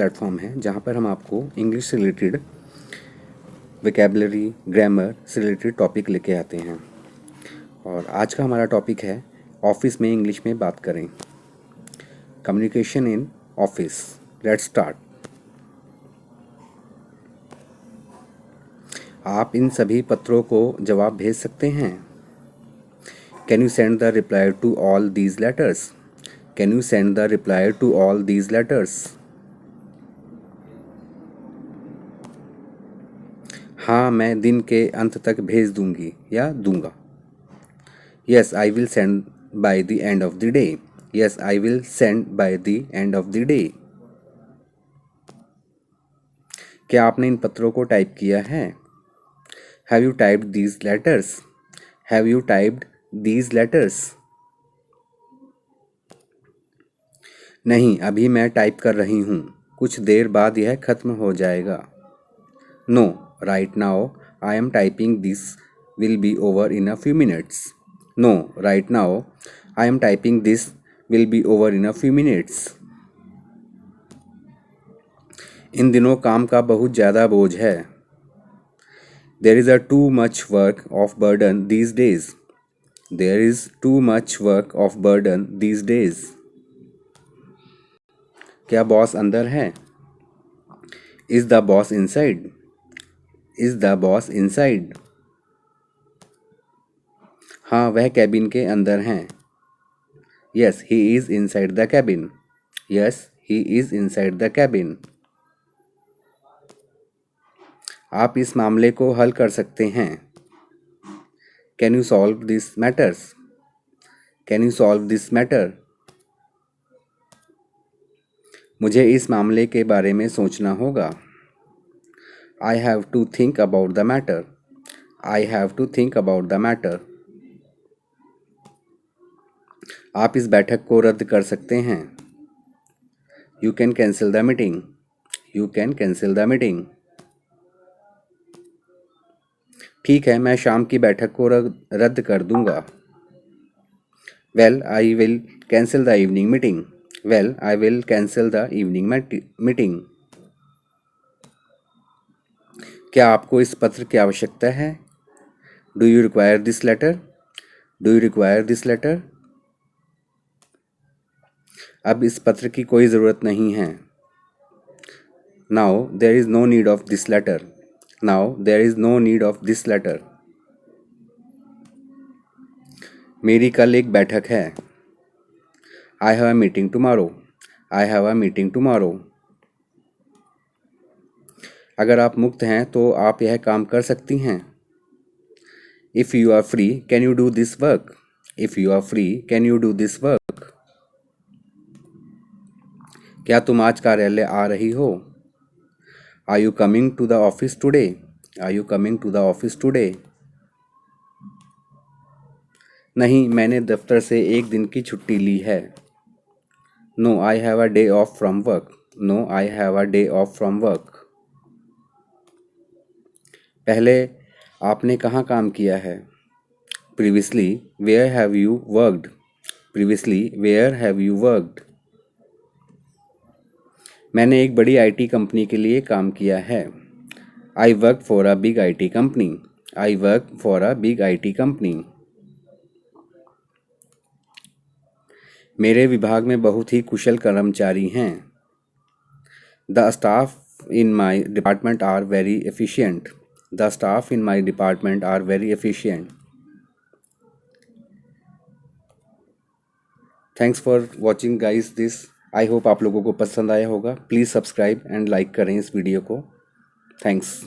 Platform है जहाँ पर हम आपको इंग्लिश से रिलेटेड वोकैबुलरी, ग्रामर से रिलेटेड टॉपिक लेके आते हैं। और आज का हमारा टॉपिक है ऑफिस में इंग्लिश में बात करें, communication in office. Let's start. आप इन सभी पत्रों को जवाब भेज सकते हैं। Can you send the reply to all these letters? Can you send the reply to all these letters? हाँ, मैं दिन के अंत तक भेज दूंगी या दूंगा। Yes, I will send by the end of the day. Yes, I will send by the end of the day. क्या आपने इन पत्रों को टाइप किया है? Have you typed these letters? Have you typed these letters? नहीं, अभी मैं type कर रही हूँ, कुछ देर बाद यह खत्म हो जाएगा। No, right now I am typing, this will be over in a few minutes. No, right now I am typing, this will be over in a few minutes. इन दिनों काम का बहुत ज़्यादा बोझ है। There is a too much work of burden these days. There is too much work of burden these days. क्या boss अंदर है? Is the boss inside? Is the boss inside? हाँ, वह कैबिन के अंदर हैं। Yes, he is inside the cabin. Yes, he is inside the cabin. आप इस मामले को हल कर सकते हैं। Can you solve this matters? Can you solve this matter? मुझे इस मामले के बारे में सोचना होगा। I have to think about the matter. I have to think about the matter. आप इस बैठक को रद्द कर सकते हैं। You can cancel the meeting. You can cancel the meeting. ठीक है, मैं शाम की बैठक को रद्द कर दूंगा। Well, I will cancel the evening meeting. Well, I will cancel the evening meeting. क्या आपको इस पत्र की आवश्यकता है? Do you require this letter? Do you require this letter? अब इस पत्र की कोई ज़रूरत नहीं है। Now there is no need of this letter. Now there is no need of this letter. मेरी कल एक बैठक है। I have a meeting tomorrow. I have a meeting tomorrow. अगर आप मुक्त हैं तो आप यह काम कर सकती हैं। If you are free can you do this work? If you are free can you do this work? क्या तुम आज कार्यालय आ रही हो? Are you coming to the office today? Are you coming to the office today? नहीं, मैंने दफ्तर से एक दिन की छुट्टी ली है। No, I have a day off from work. No, I have a day off from work. पहले आपने कहाँ काम किया है? Previously where have you worked? Previously where have you worked? मैंने एक बड़ी आईटी कंपनी के लिए काम किया है। I work for a big IT company. I work for a big IT company. मेरे विभाग में बहुत ही कुशल कर्मचारी हैं। The staff in my department are very efficient. The staff in my department are very efficient. Thanks for watching guys this. I hope आप लोगों को पसंद आया होगा। प्लीज़ सब्सक्राइब एंड लाइक करें इस वीडियो को। थैंक्स।